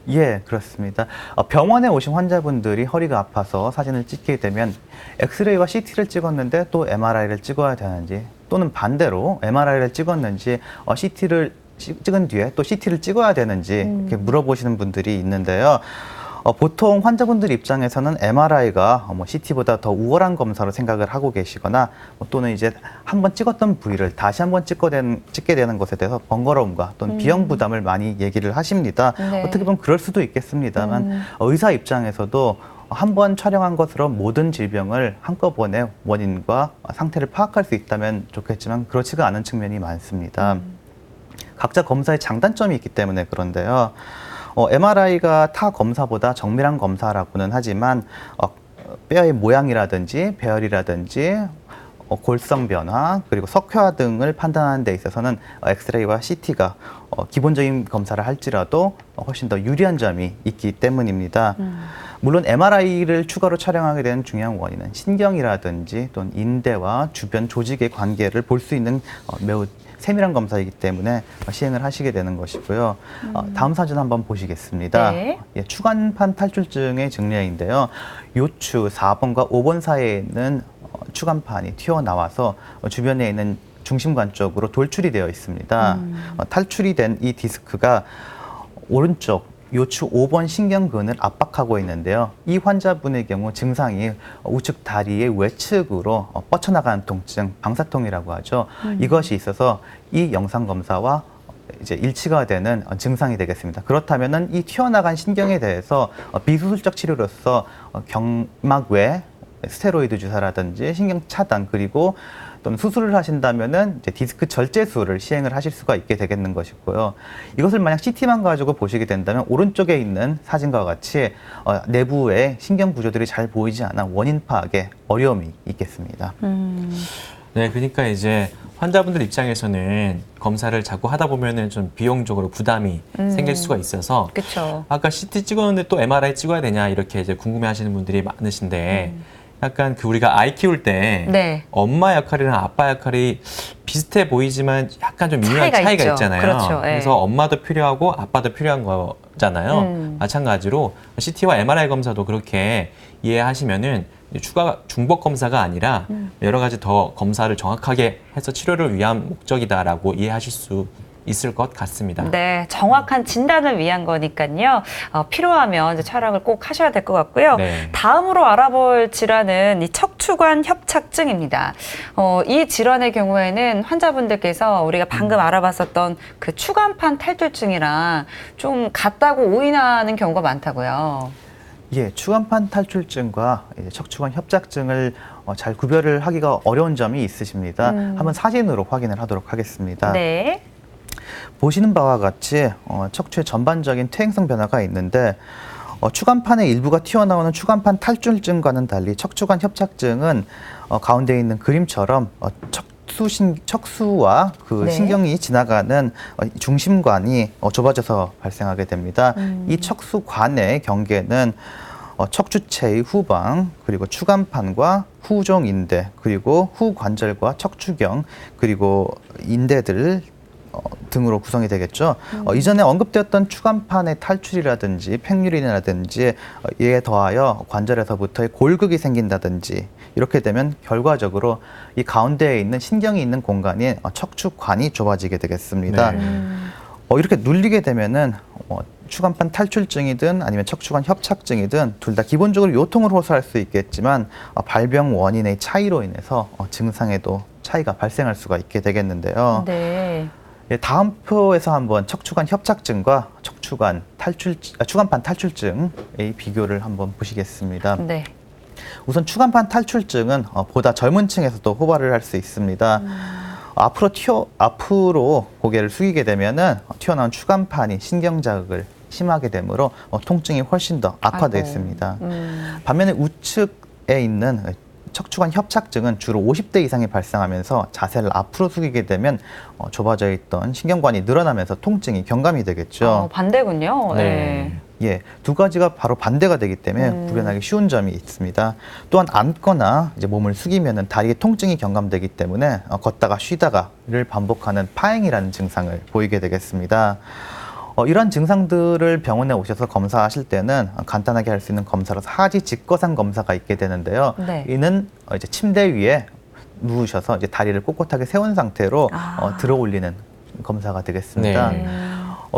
예, 그렇습니다. 병원에 오신 환자분들이 허리가 아파서 사진을 찍게 되면 엑스레이와 CT를 찍었는데 또 MRI를 찍어야 되는지 또는 반대로 MRI를 찍었는지 CT를 찍은 뒤에 또 CT를 찍어야 되는지 이렇게 물어보시는 분들이 있는데요. 보통 환자분들 입장에서는 MRI가 CT보다 더 우월한 검사로 생각을 하고 계시거나 또는 이제 한번 찍었던 부위를 다시 한번 찍게 되는 것에 대해서 번거로움과 또는 비용 부담을 많이 얘기를 하십니다. 네. 어떻게 보면 그럴 수도 있겠습니다만 의사 입장에서도 한번 촬영한 것으로 모든 질병을 한꺼번에 원인과 상태를 파악할 수 있다면 좋겠지만 그렇지가 않은 측면이 많습니다. 각자 검사의 장단점이 있기 때문에 그런데요. MRI가 타 검사보다 정밀한 검사라고는 하지만 뼈의 모양이라든지 배열이라든지 골성 변화 그리고 석회화 등을 판단하는 데 있어서는 엑스레이와 CT가 기본적인 검사를 할지라도 훨씬 더 유리한 점이 있기 때문입니다. 물론 MRI를 추가로 촬영하게 되는 중요한 원인은 신경이라든지 또는 인대와 주변 조직의 관계를 볼 수 있는 매우 세밀한 검사이기 때문에 시행을 하시게 되는 것이고요. 다음 사진 한번 보시겠습니다. 네. 예, 추간판 탈출증의 증례인데요. 요추 4번과 5번 사이에 있는 추간판이 튀어나와서 주변에 있는 중심관 쪽으로 돌출이 되어 있습니다. 탈출이 된 이 디스크가 오른쪽 요추 5번 신경근을 압박하고 있는데요. 이 환자분의 경우 증상이 우측 다리의 외측으로 뻗쳐나가는 통증, 방사통이라고 하죠. 이것이 있어서 이 영상 검사와 이제 일치가 되는 증상이 되겠습니다. 그렇다면은 이 튀어나간 신경에 대해서 비수술적 치료로서 경막 외 스테로이드 주사라든지 신경 차단 그리고 또는 수술을 하신다면은 이제 디스크 절제술을 시행을 하실 수가 있게 되겠는 것이고요. 이것을 만약 CT만 가지고 보시게 된다면 오른쪽에 있는 사진과 같이 내부의 신경 구조들이 잘 보이지 않아 원인 파악에 어려움이 있겠습니다. 네, 그러니까 이제 환자분들 입장에서는 검사를 자꾸 하다 보면은 좀 비용적으로 부담이 생길 수가 있어서 그렇죠. 아까 CT 찍었는데 또 MRI 찍어야 되냐 이렇게 이제 궁금해하시는 분들이 많으신데 약간 그 우리가 아이 키울 때 네. 엄마 역할이랑 아빠 역할이 비슷해 보이지만 약간 좀 미묘한 차이가 있죠. 있잖아요. 그렇죠. 예. 그래서 엄마도 필요하고 아빠도 필요한 거잖아요. 마찬가지로 CT와 MRI 검사도 그렇게 이해하시면은 추가 중복 검사가 아니라 여러 가지 더 검사를 정확하게 해서 치료를 위한 목적이다라고 이해하실 수 있을 것 같습니다. 네, 정확한 진단을 위한 거니까요. 필요하면 이제 촬영을 꼭 하셔야 될 것 같고요. 네. 다음으로 알아볼 질환은 이 척추관 협착증입니다. 이 질환의 경우에는 환자분들께서 우리가 방금 알아봤었던 그 추간판 탈출증이랑 좀 같다고 오인하는 경우가 많다고요. 예, 추간판 탈출증과 이제 척추관 협착증을 잘 구별을 하기가 어려운 점이 있으십니다. 한번 사진으로 확인을 하도록 하겠습니다. 네. 보시는 바와 같이 척추의 전반적인 퇴행성 변화가 있는데 추간판의 일부가 튀어나오는 추간판 탈출증과는 달리 척추관 협착증은 가운데 있는 그림처럼 척수와 그 네. 신경이 지나가는 중심관이 좁아져서 발생하게 됩니다. 이 척수관의 경계는 척추체의 후방 그리고 추간판과 후종인대 그리고 후관절과 척추경 그리고 인대들 등으로 구성이 되겠죠. 이전에 언급되었던 추간판의 탈출이라든지 팽유린이라든지 이에 더하여 관절에서부터의 골극이 생긴다든지 이렇게 되면 결과적으로 이 가운데에 있는 신경이 있는 공간인 척추관이 좁아지게 되겠습니다. 네. 이렇게 눌리게 되면은 추간판 탈출증이든 아니면 척추관 협착증이든 둘 다 기본적으로 요통을 호소할 수 있겠지만 발병 원인의 차이로 인해서 증상에도 차이가 발생할 수가 있게 되겠는데요. 네. 예, 다음 표에서 한번 척추관 협착증과 추간판 탈출증의 비교를 한번 보시겠습니다. 네. 우선 추간판 탈출증은 보다 젊은 층에서도 호발을 할 수 있습니다. 앞으로 고개를 숙이게 되면은 튀어나온 추간판이 신경 자극을 심하게 되므로 통증이 훨씬 더 악화됐습니다. 반면에 우측에 있는 척추관 협착증은 주로 50대 이상이 발생하면서 자세를 앞으로 숙이게 되면 좁아져 있던 신경관이 늘어나면서 통증이 경감이 되겠죠. 반대군요. 네. 예, 두 가지가 바로 반대가 되기 때문에 구별하기 쉬운 점이 있습니다. 또한 앉거나 이제 몸을 숙이면은 다리에 통증이 경감되기 때문에 걷다가 쉬다가를 반복하는 파행이라는 증상을 보이게 되겠습니다. 이런 증상들을 병원에 오셔서 검사하실 때는 간단하게 할 수 있는 검사로서 하지 직거상 검사가 있게 되는데요. 네. 이는 이제 침대 위에 누우셔서 이제 다리를 꼿꼿하게 세운 상태로 들어 올리는 검사가 되겠습니다. 네.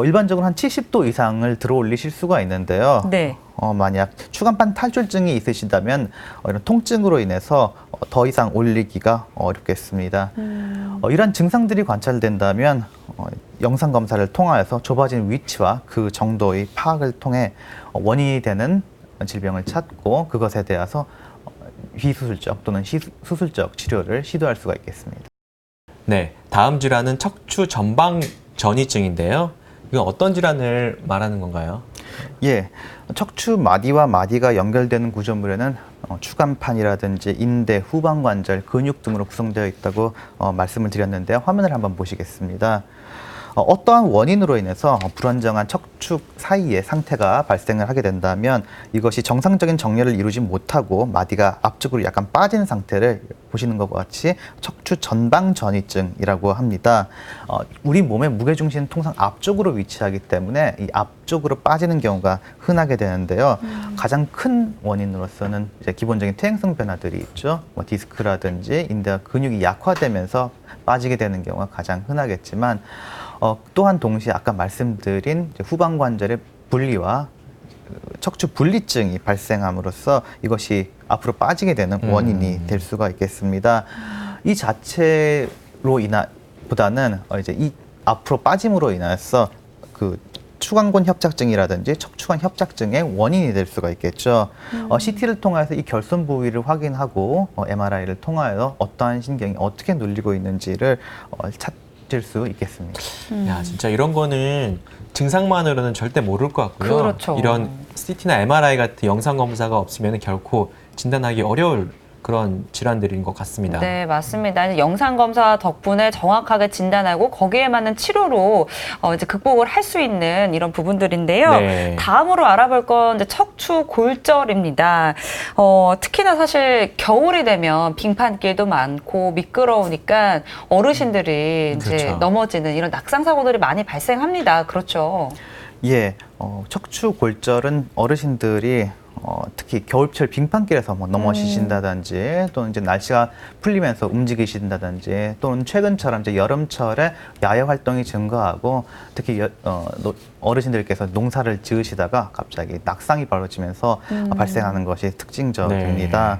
일반적으로 한 70도 이상을 들어 올리실 수가 있는데요. 네. 만약 추간판 탈출증이 있으시다면 이런 통증으로 인해서 더 이상 올리기가 어렵겠습니다. 이런 증상들이 관찰된다면 영상 검사를 통하여서 좁아진 위치와 그 정도의 파악을 통해 원인이 되는 질병을 찾고 그것에 대해서 비수술적 또는 수술적 치료를 시도할 수가 있겠습니다. 네, 다음 질환은 척추 전방 전이증인데요. 이건 어떤 질환을 말하는 건가요? 예, 척추 마디와 마디가 연결되는 구조물에는 추간판이라든지 인대, 후방관절, 근육 등으로 구성되어 있다고 말씀을 드렸는데요. 화면을 한번 보시겠습니다. 어떠한 원인으로 인해서 불안정한 척추 사이의 상태가 발생을 하게 된다면 이것이 정상적인 정렬을 이루지 못하고 마디가 앞쪽으로 약간 빠진 상태를 보시는 것과 같이 척추 전방전이증이라고 합니다. 우리 몸의 무게중심은 통상 앞쪽으로 위치하기 때문에 이 앞쪽으로 빠지는 경우가 흔하게 되는데요. 가장 큰 원인으로서는 이제 기본적인 퇴행성 변화들이 있죠. 뭐 디스크라든지 인대와 근육이 약화되면서 빠지게 되는 경우가 가장 흔하겠지만 또한 동시에 아까 말씀드린 후방관절의 분리와 척추 분리증이 발생함으로써 이것이 앞으로 빠지게 되는 원인이 될 수가 있겠습니다. 이 자체로 보다는 이제 이 앞으로 빠짐으로 인해서 그 추간권 협착증이라든지 척추관 협착증의 원인이 될 수가 있겠죠. CT를 통해서 이 결손 부위를 확인하고 MRI를 통하여 어떠한 신경이 어떻게 눌리고 있는지를 찾을 수 있겠습니다. 야, 진짜 이런 거는 증상만으로는 절대 모를 것 같고요. 그렇죠. 이런 CT나 MRI 같은 영상 검사가 없으면 결코 진단하기 어려울 그런 질환들인 것 같습니다. 네, 맞습니다. 영상 검사 덕분에 정확하게 진단하고 거기에 맞는 치료로 이제 극복을 할 수 있는 이런 부분들인데요. 네. 다음으로 알아볼 건 이제 척추 골절입니다. 특히나 사실 겨울이 되면 빙판길도 많고 미끄러우니까 어르신들이 이제 그렇죠. 넘어지는 이런 낙상 사고들이 많이 발생합니다. 그렇죠. 예, 척추 골절은 어르신들이 특히 겨울철 빙판길에서 뭐 넘어지신다든지 또는 이제 날씨가 풀리면서 움직이신다든지 또는 최근처럼 이제 여름철에 야외 활동이 증가하고 특히 어르신들께서 농사를 지으시다가 갑자기 낙상이 벌어지면서 발생하는 것이 특징적입니다.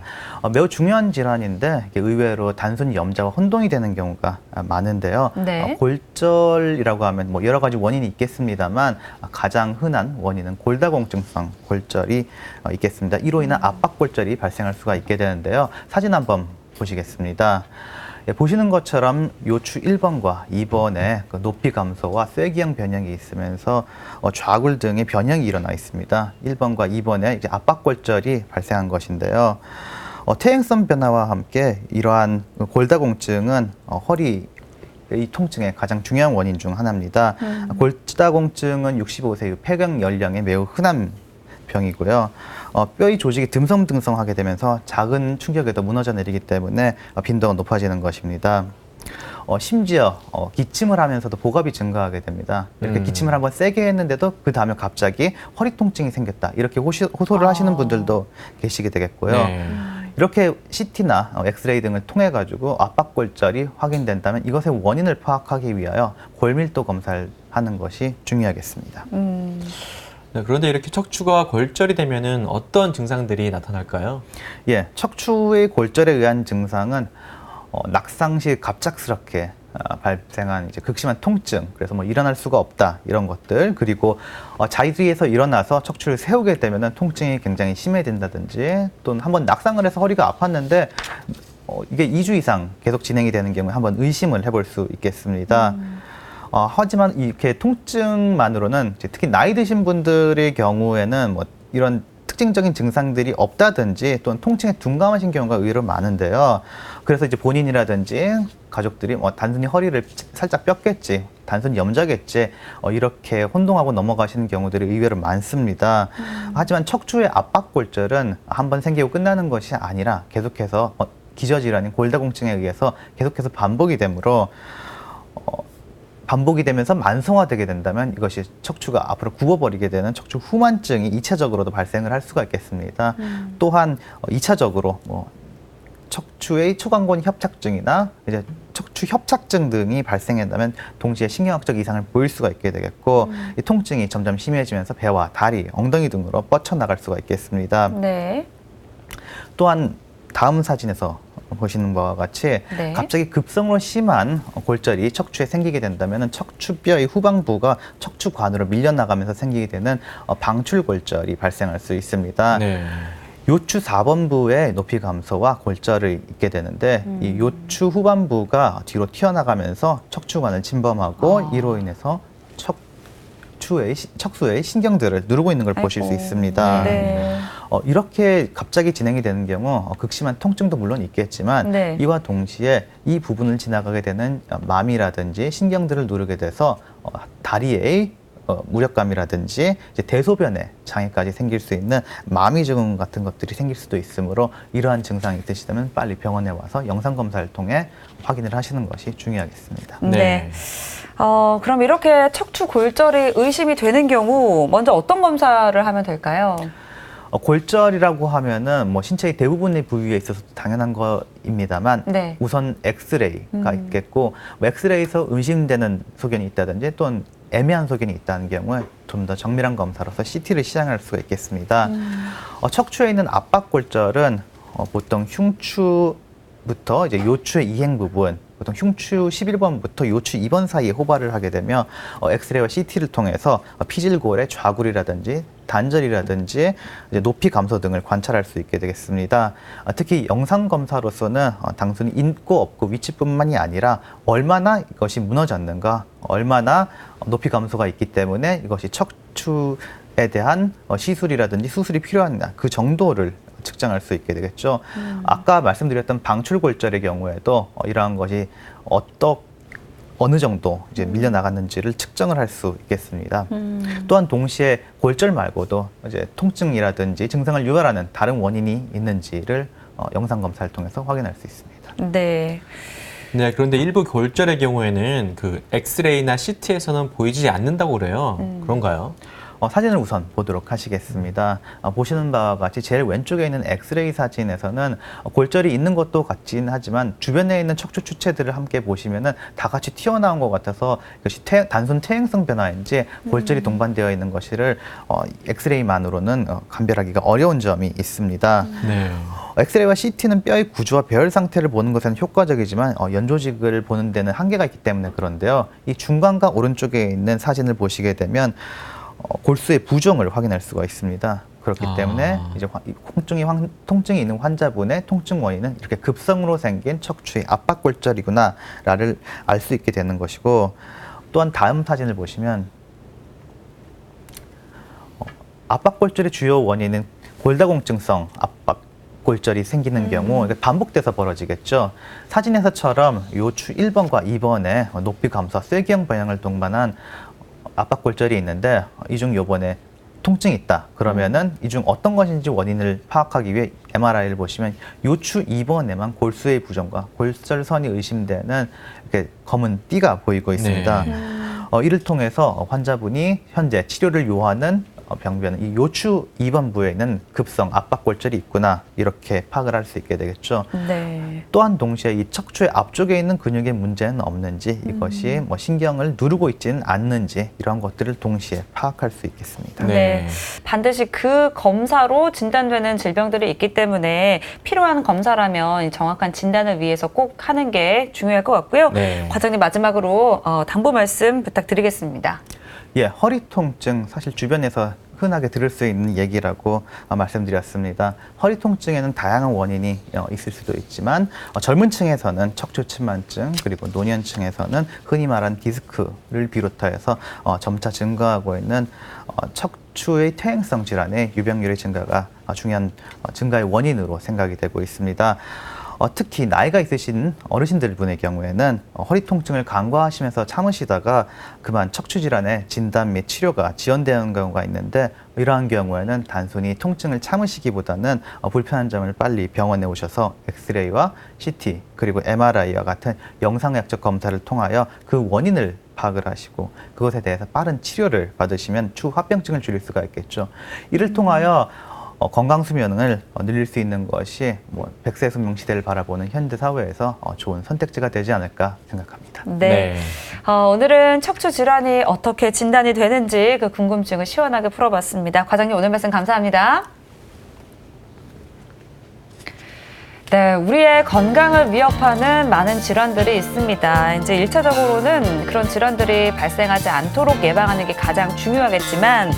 매우 중요한 질환인데 이게 의외로 단순히 염자와 혼동이 되는 경우가 많은데요. 네. 골절이라고 하면 뭐 여러 가지 원인이 있겠습니다만 가장 흔한 원인은 골다공증성 골절이 있겠습니다. 이로 인한 압박골절이 발생할 수가 있게 되는데요. 사진 한번 보시겠습니다. 예, 보시는 것처럼 요추 1번과 2번에 그 높이 감소와 쐐기형 변형이 있으면서 좌굴 등의 변형이 일어나 있습니다. 1번과 2번에 이제 압박골절이 발생한 것인데요. 퇴행성 변화와 함께 이러한 골다공증은 허리 이 통증의 가장 중요한 원인 중 하나입니다. 골다공증은 65세 이후 폐경 연령에 매우 흔한 병이고요. 뼈의 조직이 듬성듬성하게 되면서 작은 충격에도 무너져 내리기 때문에 빈도가 높아지는 것입니다. 심지어 기침을 하면서도 복압이 증가하게 됩니다. 이렇게 기침을 한번 세게 했는데도 그 다음에 갑자기 허리 통증이 생겼다. 이렇게 호소를 하시는 분들도 계시게 되겠고요. 네. 이렇게 CT나 엑스레이 등을 통해 가지고 압박골절이 확인된다면 이것의 원인을 파악하기 위하여 골밀도 검사를 하는 것이 중요하겠습니다. 네, 그런데 이렇게 척추가 골절이 되면은 어떤 증상들이 나타날까요? 예, 척추의 골절에 의한 증상은 낙상 시 갑작스럽게 발생한 이제 극심한 통증, 그래서 뭐 일어날 수가 없다 이런 것들, 그리고 자리에서 일어나서 척추를 세우게 되면은 통증이 굉장히 심해진다든지, 또는 한번 낙상을 해서 허리가 아팠는데 이게 2주 이상 계속 진행이 되는 경우에 한번 의심을 해볼 수 있겠습니다. 하지만 이렇게 통증만으로는 특히 나이 드신 분들의 경우에는 뭐 이런 특징적인 증상들이 없다든지 또는 통증에 둔감하신 경우가 의외로 많은데요. 그래서 이제 본인이라든지 가족들이 뭐 단순히 허리를 살짝 뼈겠지, 단순히 염자겠지, 이렇게 혼동하고 넘어가시는 경우들이 의외로 많습니다. 하지만 척추의 압박골절은 한번 생기고 끝나는 것이 아니라 계속해서 기저질환인 골다공증에 의해서 계속해서 반복이 되므로 반복이 되면서 만성화되게 된다면 이것이 척추가 앞으로 굽어버리게 되는 척추 후만증이 2차적으로도 발생을 할 수가 있겠습니다. 또한 2차적으로 척추의 초강권 협착증이나 이제 척추 협착증 등이 발생한다면 동시에 신경학적 이상을 보일 수가 있게 되겠고, 이 통증이 점점 심해지면서 배와 다리, 엉덩이 등으로 뻗쳐나갈 수가 있겠습니다. 네. 또한 다음 사진에서 보시는 바와 같이 네. 갑자기 급성으로 심한 골절이 척추에 생기게 된다면 척추뼈의 후방부가 척추관으로 밀려나가면서 생기게 되는 방출골절이 발생할 수 있습니다. 네. 요추 4번부의 높이 감소와 골절을 있게 되는데 이 요추 후반부가 뒤로 튀어나가면서 척추관을 침범하고 이로 인해서 척추의 신경들을 누르고 있는 걸 보실 수 아이고. 있습니다. 네. 이렇게 갑자기 진행이 되는 경우 극심한 통증도 물론 있겠지만 네. 이와 동시에 이 부분을 지나가게 되는 마미라든지 신경들을 누르게 돼서 다리의 무력감이라든지 이제 대소변에 장애까지 생길 수 있는 마미 증후군 같은 것들이 생길 수도 있으므로 이러한 증상이 있으시다면 빨리 병원에 와서 영상 검사를 통해 확인을 하시는 것이 중요하겠습니다. 네. 그럼 이렇게 척추 골절이 의심이 되는 경우 먼저 어떤 검사를 하면 될까요? 골절이라고 하면은 뭐 신체의 대부분의 부위에 있어서 당연한 거입니다만 네. 우선 엑스레이가 있겠고 뭐 엑스레이에서 의심되는 소견이 있다든지 또는 애매한 소견이 있다는 경우에 좀 더 정밀한 검사로서 CT를 시행할 수가 있겠습니다. 척추에 있는 압박골절은 보통 흉추부터 이제 요추의 이행 부분, 보통 흉추 11번부터 요추 2번 사이에 호발을 하게 되며 엑스레이와 CT를 통해서 피질골의 좌굴이라든지 단절이라든지 이제 높이 감소 등을 관찰할 수 있게 되겠습니다. 특히 영상 검사로서는 단순히 있고 없고 위치뿐만이 아니라 얼마나 이것이 무너졌는가, 얼마나 높이 감소가 있기 때문에 이것이 척추에 대한 시술이라든지 수술이 필요한가 그 정도를 측정할 수 있게 되겠죠. 아까 말씀드렸던 방출골절의 경우에도 이러한 것이 어느 정도 이제 밀려나갔는지를 측정을 할 수 있겠습니다. 또한 동시에 골절 말고도 이제 통증이라든지 증상을 유발하는 다른 원인이 있는지를 영상 검사를 통해서 확인할 수 있습니다. 네. 네, 그런데 일부 골절의 경우에는 그 엑스레이나 CT에서는 보이지 않는다고 그래요. 그런가요? 사진을 우선 보도록 하시겠습니다. 보시는 바와 같이 제일 왼쪽에 있는 엑스레이 사진에서는 골절이 있는 것도 같긴 하지만 주변에 있는 척추 추체들을 함께 보시면은 다 같이 튀어나온 것 같아서 이것이 단순 퇴행성 변화인지 골절이 동반되어 있는 것을 엑스레이만으로는 감별하기가 어려운 점이 있습니다. 네. 엑스레이와 CT는 뼈의 구조와 배열 상태를 보는 것에는 효과적이지만 연조직을 보는 데는 한계가 있기 때문에 그런데요. 이 중간과 오른쪽에 있는 사진을 보시게 되면 골수의 부종을 확인할 수가 있습니다. 그렇기 때문에 이제 통증이 있는 환자분의 통증 원인은 이렇게 급성으로 생긴 척추의 압박골절이구나를 알 수 있게 되는 것이고 또한 다음 사진을 보시면 압박골절의 주요 원인은 골다공증성 압박골절이 생기는 경우 이게 반복돼서 벌어지겠죠. 사진에서처럼 요추 1번과 2번에 높이 감소와 쇠기형 변형을 동반한 압박골절이 있는데 이 중 요번에 통증이 있다. 그러면은 이 중 어떤 것인지 원인을 파악하기 위해 MRI를 보시면 요추 2번에만 골수의 부종과 골절선이 의심되는 이렇게 검은 띠가 보이고 있습니다. 네. 이를 통해서 환자분이 현재 치료를 요하는 병변은 이 요추 2번 부에 있는 급성 압박골절이 있구나 이렇게 파악을 할 수 있게 되겠죠. 네. 또한 동시에 이 척추의 앞쪽에 있는 근육에 문제는 없는지 이것이 뭐 신경을 누르고 있지는 않는지 이런 것들을 동시에 파악할 수 있겠습니다. 네. 반드시 그 검사로 진단되는 질병들이 있기 때문에 필요한 검사라면 정확한 진단을 위해서 꼭 하는 게 중요할 것 같고요. 네. 과장님 마지막으로 당부 말씀 부탁드리겠습니다. 예, 허리 통증 사실 주변에서 흔하게 들을 수 있는 얘기라고 말씀드렸습니다. 허리 통증에는 다양한 원인이 있을 수도 있지만 젊은 층에서는 척추 침만증 그리고 노년층에서는 흔히 말하는 디스크를 비롯하여서 점차 증가하고 있는 척추의 퇴행성 질환의 유병률의 증가가 중요한 증가의 원인으로 생각이 되고 있습니다. 특히 나이가 있으신 어르신들 분의 경우에는 허리 통증을 간과하시면서 참으시다가 그만 척추 질환의 진단 및 치료가 지연되는 경우가 있는데 이러한 경우에는 단순히 통증을 참으시기보다는 불편한 점을 빨리 병원에 오셔서 엑스레이와 CT 그리고 MRI와 같은 영상의학적 검사를 통하여 그 원인을 파악을 하시고 그것에 대해서 빠른 치료를 받으시면 추후 합병증을 줄일 수가 있겠죠. 이를 통하여 건강 수명을 늘릴 수 있는 것이 100세 수명 시대를 바라보는 현대 사회에서 좋은 선택지가 되지 않을까 생각합니다. 네. 오늘은 척추 질환이 어떻게 진단이 되는지 그 궁금증을 시원하게 풀어봤습니다. 과장님 오늘 말씀 감사합니다. 네, 우리의 건강을 위협하는 많은 질환들이 있습니다. 이제 1차적으로는 그런 질환들이 발생하지 않도록 예방하는 게 가장 중요하겠지만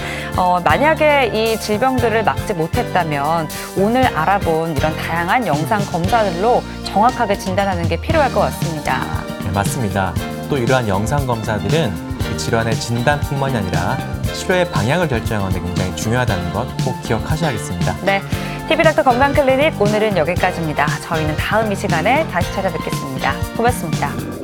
만약에 이 질병들을 막지 못했다면 오늘 알아본 이런 다양한 영상 검사들로 정확하게 진단하는 게 필요할 것 같습니다. 네, 맞습니다. 또 이러한 영상 검사들은 그 질환의 진단뿐만이 아니라 치료의 방향을 결정하는 데 굉장히 중요하다는 것 꼭 기억하셔야겠습니다. 네, TV닥터 건강클리닉 오늘은 여기까지입니다. 저희는 다음 이 시간에 다시 찾아뵙겠습니다. 고맙습니다.